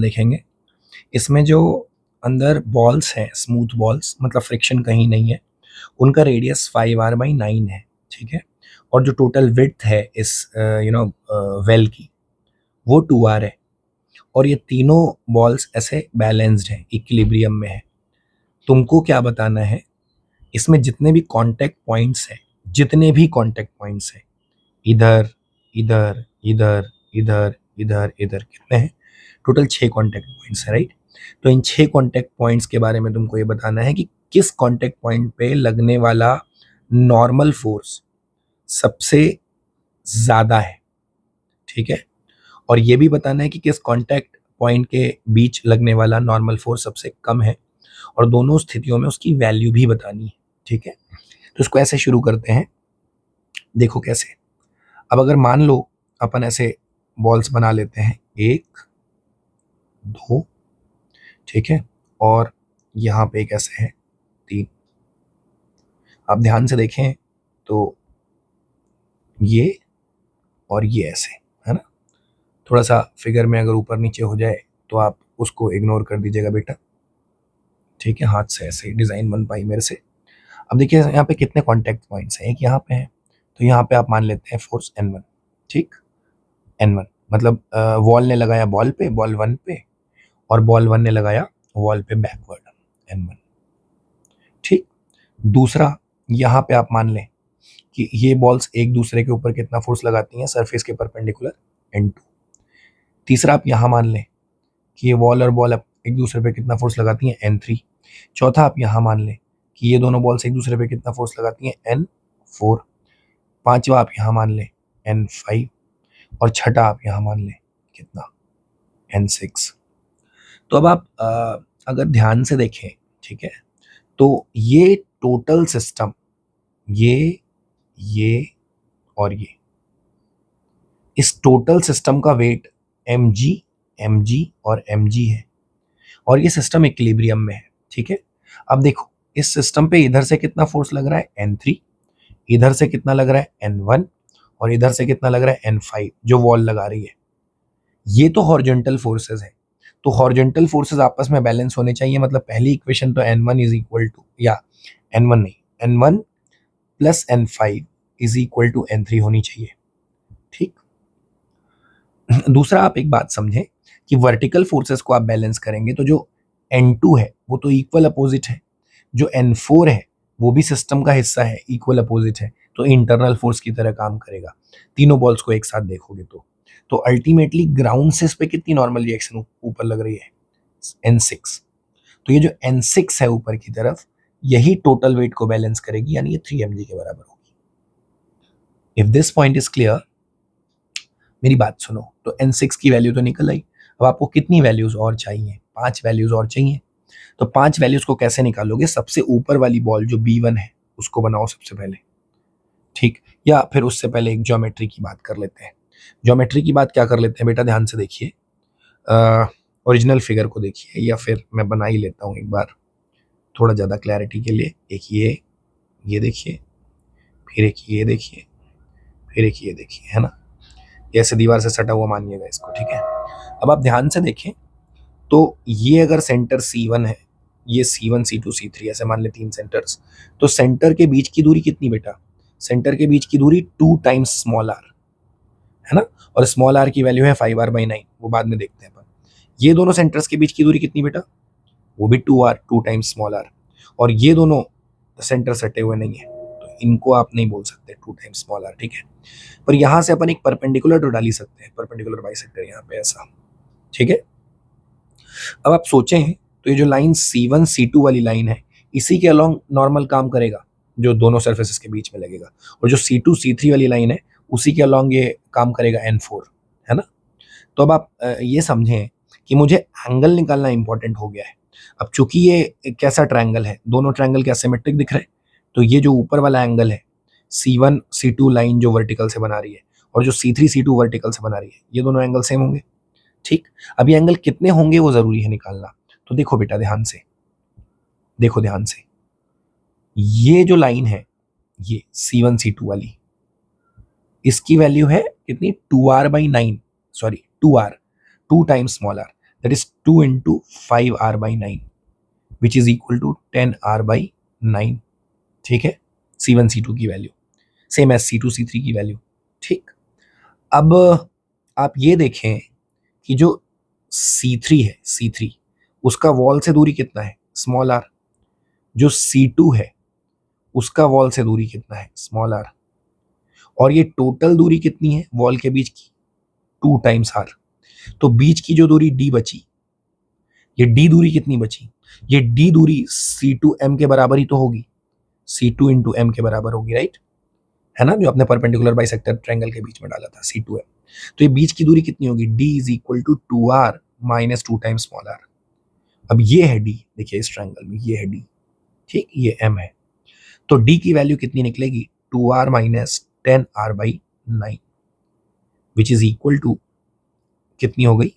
देखेंगे। इसमें जो अंदर बॉल्स हैं, स्मूथ बॉल्स, मतलब फ्रिक्शन कहीं नहीं है, उनका रेडियस 5r/9 है, ठीक है। और जो टोटल विड्थ है इस वेल की, वो 2r है। और ये तीनों बॉल्स ऐसे बैलेंस्ड हैं, इक्विलिब्रियम में है। तुमको क्या बताना है, इसमें जितने भी कांटेक्ट पॉइंट्स हैं, जितने भी कांटेक्ट पॉइंट्स हैं, इधर इधर इधर इधर इधर इधर, कितने हैं टोटल? 6 कांटेक्ट पॉइंट्स हैं, राइट। तो इन 6 कांटेक्ट पॉइंट्स के बारे में तुमको ये बताना है कि किस कांटेक्ट पॉइंट पे लगने वाला नॉर्मल फोर्स सबसे ज्यादा है, ठीक है। और ये भी बताना है कि किस कांटेक्ट पॉइंट के बीच लगने वाला नॉर्मल फोर्स सबसे कम है, और दोनों स्थितियों में उसकी वैल्यू भी बतानी है, ठीक है। तो इसको ऐसे शुरू करते हैं, देखो कैसे। अब अगर मान लो अपन ऐसे बॉल्स बना लेते हैं, 1 2, ठीक है, और यहाँ पे एक ऐसे है 3। आप ध्यान से देखें तो ये और ये ऐसे है ना। थोड़ा सा फिगर में अगर ऊपर नीचे हो जाए तो आप उसको इग्नोर कर दीजिएगा बेटा, ठीक है। हाथ से ऐसे डिजाइन बन पाई मेरे से। अब देखिए यहाँ पे कितने कॉन्टेक्ट पॉइंट्स हैं, एक यहाँ पे है, तो यहाँ पे आप मान लेते हैं फोर्स N1, ठीक। N1 मतलब वॉल ने लगाया बॉल पे, बॉल 1 पे, और बॉल 1 ने लगाया वॉल पे बैकवर्ड, N1, ठीक। दूसरा, यहाँ पे आप मान लें कि ये बॉल्स एक दूसरे के ऊपर कितना फोर्स लगाती हैं, सरफेस के परपेंडिकुलर, N2। तीसरा, आप यहाँ मान लें कि ये वॉल और बॉल एक दूसरे पे कितना फोर्स लगाती हैं, N3। चौथा, आप यहाँ मान लें कि ये दोनों बॉल्स एक दूसरे पे कितना फोर्स लगाती हैं, N4। पांचवा, आप यहाँ मान लें N5। और छठा, आप यहाँ मान लें कितना, N6। तो अब आप अगर ध्यान से देखें, ठीक है, तो ये टोटल सिस्टम, ये और ये, इस टोटल सिस्टम का वेट mg और mg है, और ये सिस्टम इक्विलिब्रियम में है, ठीक है। अब देखो इस सिस्टम पे इधर से कितना फोर्स लग रहा है, N3, इधर से कितना लग रहा है, N1, और इधर से कितना लग रहा है, N5, जो वॉल लगा रही है। ये तो हॉरिजॉन्टल फोर्सेस है, तो हॉरिजॉन्टल फोर्सेस आपस में बैलेंस होने चाहिए। मतलब पहली इक्वेशन तो N1 इज इक्वल टू, या N1 नहीं, N1 plus N5 is equal to N3 होनी चाहिए, ठीक। दूसरा, आप एक बात समझें कि वर्टिकल फोर्सेस को आप बैलेंस करेंगे तो जो N2 है वो तो इक्वल अपोजिट है, जो N4 है वो भी सिस्टम का हिस्सा है, इक्वल अपोजिट है, तो इंटरनल फोर्स की तरह काम करेगा तीनों बॉल्स को एक साथ देखोगे तो अल्टीमेटली ग्राउंड से इस पे कितनी नॉर्मल रिएक्शन ऊपर लग रही है, N6। तो ये जो N6 है ऊपर की तरफ, यही टोटल वेट को बैलेंस करेगी, यानी ये 3mg के बराबर होगी। If this point is clear, मेरी बात सुनो, तो N6 की वैल्यू तो निकल आई। अब आपको कितनी वैल्यूज और चाहिए, 5 वैल्यूज और चाहिए। तो 5 वैल्यूज को कैसे निकालोगे, सबसे ऊपर वाली बॉल जो B1 है उसको बनाओ सबसे पहले, ठीक। या फिर उससे पहले एक ज्योमेट्री की बात कर लेते हैं। ज्योमेट्री की बात क्या कर लेते हैं बेटा, ध्यान से देखिए, ओरिजिनल फिगर को देखिए, या फिर मैं बना ही लेता हूँ एक बार थोड़ा ज़्यादा क्लैरिटी के लिए। एक ये देखिए, फिर एक ये देखिए, फिर एक ये देखिए, है ना। ऐसे दीवार से सटा हुआ मानिएगा इसको, ठीक है। अब आप ध्यान से देखें तो ये अगर सेंटर C1 है, ये C1 C2 C3 ऐसे मान ले 3 सेंटर्स, तो सेंटर के बीच की दूरी कितनी बेटा, सेंटर के बीच की दूरी 2 टाइम्स स्मॉल r, है ना। और स्मॉल r की वैल्यू है 5r/9, वो बाद में देखते हैं अपन। ये दोनों सेंटर्स के बीच की दूरी कितनी बेटा, वो भी 2r, 2 टाइम्स स्मॉल r। और ये दोनों सेंटर सटे हुए नहीं है, तो इनको आप नहीं बोल सकते 2 टाइम्स स्मॉल r, ठीक है। पर यहां से अपन एक परपेंडिकुलर तो डाल ही सकते हैं, परपेंडिकुलर बाइसेक्टर यहाँ पे ऐसा, ठीक है। अब आप सोचें तो ये जो लाइन C1 C2 वाली लाइन है, इसी के अलोंग नॉर्मल काम करेगा जो दोनों सरफेसेस के बीच में लगेगा, और जो C2 C3 वाली लाइन है उसी के अलोंग ये काम करेगा N4, है ना। तो अब आप ये समझें कि मुझे एंगल निकालना इंपॉर्टेंट हो गया है। अब चूंकि ये कैसा ट्रायंगल है, दोनों ट्रायंगल क्या सिमेट्रिक दिख रहे हैं, तो ये जो ऊपर वाला एंगल है C1 C2 लाइन जो वर्टिकल से बना रही है, और जो C3 C2 वर्टिकल से बना रही है, ये दोनों एंगल सेम होंगे, ठीक। अब ये एंगल कितने होंगे वो जरूरी है निकालना। तो देखो बेटा ध्यान से, देखो ध्यान से, ये जो लाइन है ये C1 C2 वाली, इसकी वैल्यू है कितनी, 2r/9, sorry 2r, 2 times small r। That is 2 into 5r/9 which is equal to 10r/9। ठीक है, C1 C2 की value same as C2 C3 की वैल्यू। ठीक, अब आप ये देखें कि जो C3 है, C3 उसका वॉल से दूरी कितना है, स्मॉल r। जो C2 है उसका वॉल से दूरी कितना है, स्मॉल r। और ये टोटल दूरी कितनी है वॉल के बीच की, 2 टाइम्स r। तो बीच की जो दूरी d बची, ये d दूरी कितनी बची, ये d दूरी C2m के बराबर ही तो होगी, C2 इंटू m के बराबर होगी, राइट, है ना, जो आपने परपेंडिकुलर बाइसेक्टर ट्रायंगल के बीच में डाला था C2m। तो ये बीच की दूरी कितनी होगी, d is equal to 2r minus 2 times small r। अब ये है d, देखिए इस ट्रायंगल में ये है d, ठीक, ये m है, तो d की वैल्यू कितनी निकलेगी, 2r minus 10r/9 which is equal to कितनी हो गई,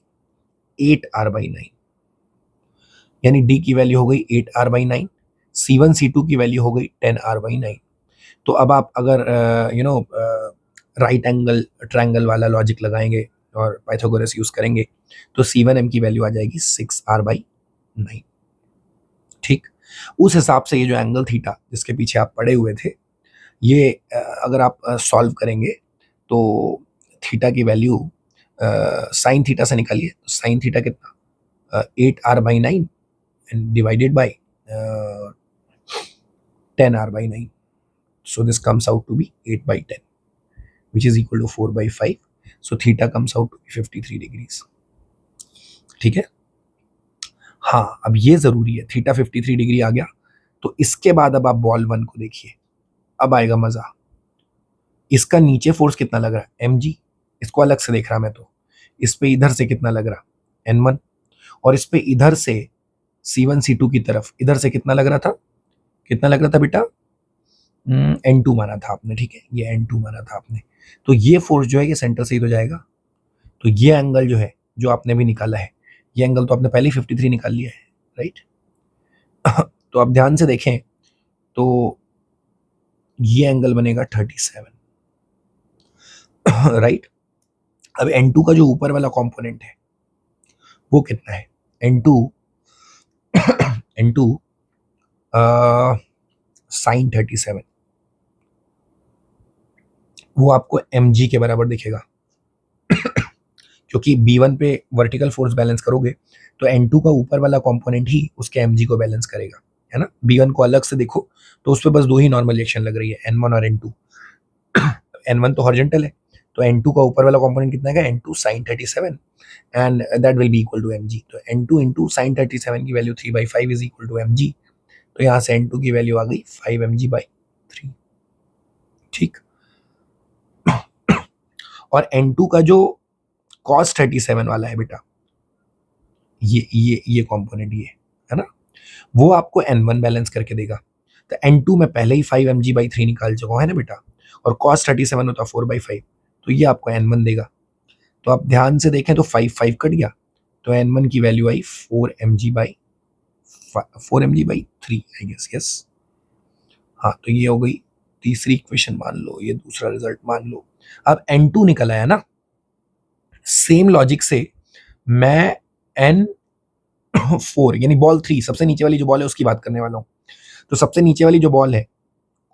8r/9। यानी d की वैल्यू हो गई 8r/9, C1 C2 की वैल्यू हो गई 10r/9। तो अब आप अगर राइट एंगल ट्रायंगल वाला लॉजिक लगाएंगे और पाइथागोरस यूज करेंगे तो C1m की वैल्यू आ जाएगी 6r/9। ठीक, उस हिसाब से ये जो एंगल थीटा जिसके पीछे आप पड़े हुए थे, ये अगर आप सॉल्व करेंगे तो थीटा की वैल्यू साइन थीटा से निकालिए, तो साइन थीटा कितना, 8r/9 and divided by 10r/9, so this comes out to be 8/10 which is equal to 4/5, so theta comes out to be 53 degrees। ठीक है, हाँ, अब ये जरूरी है, थीटा 53 डिग्री आ गया, तो इसके बाद अब आप बॉल 1 को देखिए, अब आएगा मजा। इसका नीचे फोर्स कितना लग रहा है, mg, इसको अलग से देख रहा मैं, तो इस पे इधर से कितना लग रहा, n1, और इस पे इधर से C1 C2 की तरफ इधर से कितना लग रहा था, कितना लग रहा था बेटा, N2 माना था आपने, ठीक है, ये N2 माना था आपने। तो ये फोर्स जो है ये सेंटर से ही तो जाएगा, तो ये एंगल जो है जो आपने भी निकाला है, ये एंगल तो आपने पहले ही 53 निकाल लिया है, राइट। तो आप ध्यान से देखें तो ये एंगल बनेगा 37, राइट। अब N2 का जो ऊपर वाला कंपोनेंट है वो कितना है, N2 N2 साइन 37, वो आपको mg के बराबर दिखेगा, क्योंकि B1 पे वर्टिकल फोर्स बैलेंस करोगे तो N2 का ऊपर वाला कंपोनेंट ही उसके mg को बैलेंस करेगा, है ना। B1 को अलग से देखो तो उस पर बस दो ही नॉर्मल रिएक्शन लग रही है, N1 और N2। N1 तो हॉरिजॉन्टल है, तो N2 का ऊपर वाला कंपोनेंट कितना है, N2 sin 37 and that will be equal to mg। तो N2 इंटू साइन 37 की value 3/5 is equal to mg, तो यहाँ से N2 की वैल्यू आ गई 5mg/3। ठीक, और N2 का जो cos 37 वाला है बेटा, ये कंपोनेंट ये है ना, वो आपको N1 बैलेंस करके देगा। तो N2 में पहले ही 5mg/3 निकाल चुका है ना बेटा, और cos 37 होता 4/5, तो ये आपको N1 देगा। तो आप ध्यान से देखें तो 5 कट गया, तो N1 की वैल्यू आई 4mg/3 आई गेस, यस। हाँ, तो ये हो गई तीसरी इक्वेशन मान लो, ये दूसरा रिजल्ट मान लो। अब N2 निकल आया ना, सेम लॉजिक से मैं N4 यानी बॉल 3 सबसे नीचे वाली जो बॉल है उसकी बात करने वाला हूँ। तो सबसे नीचे वाली जो बॉल है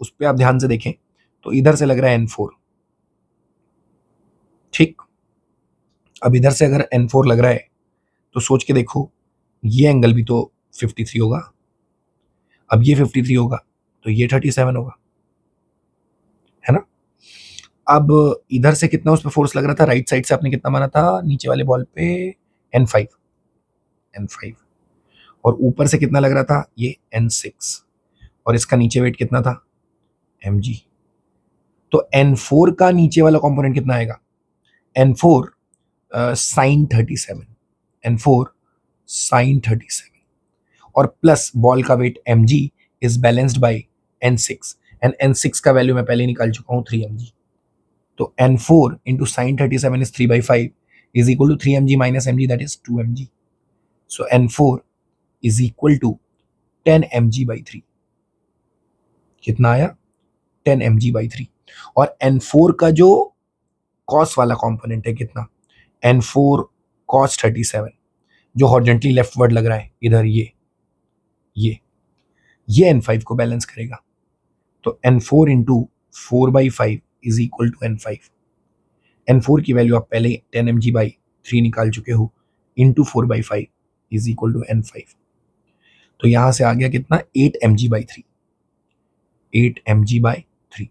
उस पर आप ध्यान से देखें तो इधर से लग रहा है N4, ठीक। अब इधर से अगर N4 लग रहा है तो सोच के देखो ये एंगल भी तो 53 होगा, अब ये 53 होगा तो ये 37 होगा, है ना। अब इधर से कितना उस पर फोर्स लग रहा था, राइट साइड से आपने कितना माना था नीचे वाले बॉल पे, N5, और ऊपर से कितना लग रहा था, ये N6, और इसका नीचे वेट कितना था, mg। तो N4 का नीचे वाला कंपोनेंट कितना आएगा, N4 साइन 37, N4 साइन 37, और प्लस बॉल का weight mg is balanced by N6, and N6 का वैल्यू मैं पहले ही निकाल चुका हूँ 3mg। तो N4 into sine 37 is 3/5 is equal to 3mg minus mg, that is 2mg। So N4 is equal to 10mg/3। कितना आया, 10mg/3। और N4 का जो कॉस वाला कंपोनेंट है कितना, N4 cos 37 जो हॉरिजॉन्टली लेफ्टवर्ड लग रहा है इधर, ये N5 को बैलेंस करेगा। तो N4 into 4/5 is equal to N5। N4 की वैल्यू आप पहले 10 mg/3 निकाल चुके हो, into 4/5 is equal to N5। तो यहां से आ गया कितना, 8 mg/3, 8 mg/3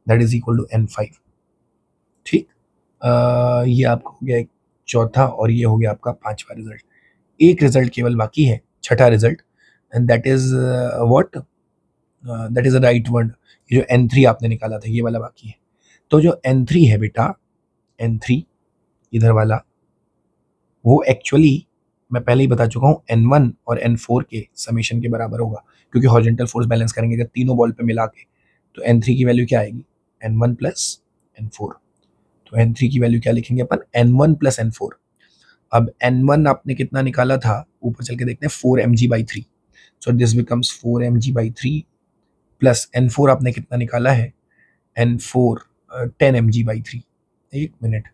that is equal to N5। ठीक, ये आपका हो गया एक चौथा, और ये हो गया आपका पांचवा रिजल्ट। एक रिजल्ट केवल बाकी है, छठा result, and that is what, that is the right word. ये जो N3 आपने निकाला था ये वाला बाकी है। तो जो N3 है बेटा, N3 इधर वाला, वो एक्चुअली मैं पहले ही बता चुका हूँ N1 और N4 के समेशन के बराबर होगा, क्योंकि हॉरिजॉन्टल फोर्स बैलेंस करेंगे अगर तीनों बॉल पे मिला के, तो N3 की वैल्यू क्या आएगी, N1 प्लस N4। तो N3 की वैल्यू क्या लिखेंगे अपन, N1 प्लस N4। अब N1 आपने कितना निकाला था, ऊपर चल के देखते हैं, 4 mg/3। So this becomes 4 mg/3 plus N4 आपने कितना निकाला है, N4 10 mg/3। एक मिनट,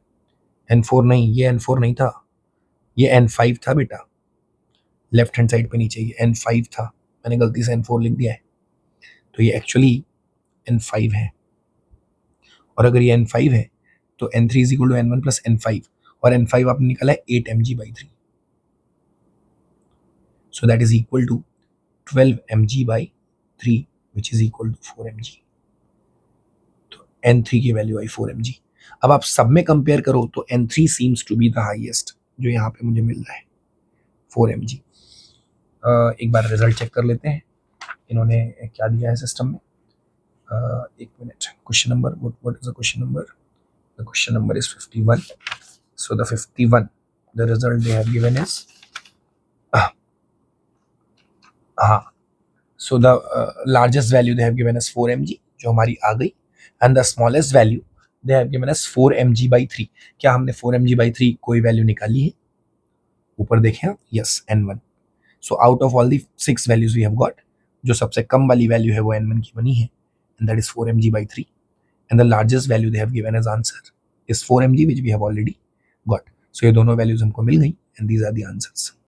N4 नहीं, ये N4 नहीं था, ये N5 था बेटा, लेफ्ट हैंड साइड पे नीचे ये N5 था, मैंने गलती से N4 लिख दिया है। तो ये एक्चुअली N5 है, और अगर ये N5 है तो N3 is equal to N1 plus N5, और N5 आपने निकाला है 8 mg/3, so that is equal to 12 mg/3 which is equal to 4 mg। तो N3 की वैल्यू आई 4 mg। अब आप सब में कंपेयर करो तो N3 seems to be the highest, जो यहाँ पे मुझे मिल रहा है 4 mg। एक बार रिजल्ट चेक कर लेते हैं इन्होंने क्या दिया है सिस्टम में। एक minute, question number, what is the question number, the question number is 51। So the 51, the result they have given is, हाँ, so the largest value they have given is 4 mg, जो हमारी आ गई, and the smallest value they have given is 4 mg/3। क्या हमने 4 mg/3 कोई value निकाली है, ऊपर देखें आप, yes, N1। So out of all the 6 values we have got, जो सबसे कम वाली वैल्यू है वो N1 की बनी है, and that is 4 mg/3, and the largest value they have given as answer is 4 mg, which we have already got. So ये दोनों वैल्यूज हमको मिल गई, and these are the answers.